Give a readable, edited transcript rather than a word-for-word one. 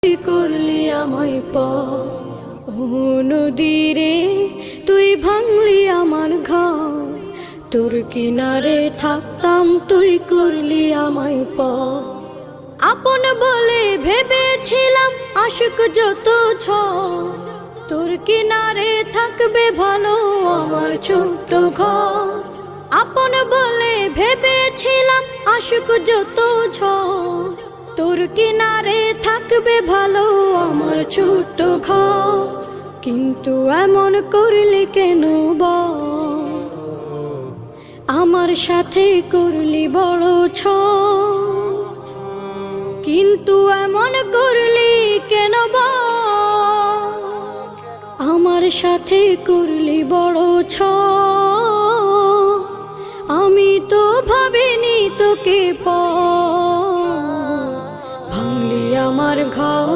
তুই করলি আমায় নদীরে তুই ভাঙলি আমার ঘর, তোর কিনারে থাকতাম তুই করলি আমায় আপন বলে ভেবেছিলাম আশুক যত তোর কিনারে থাকবে ভালো আমার ছোট্ট ঘর। আপন বলে ভেবেছিলাম আশুক যত তোর কিনারে থাকবে ভালো আমার ছোট্ট ঘর, কিন্তু এমন করলি কেন বল? আমার সাথে করলি বড় কিন্তু এমন করলি কেন বল? আমার সাথে করলি বড় আমি তো ভাবিনি তোকে ভাঙলি আমার ঘর।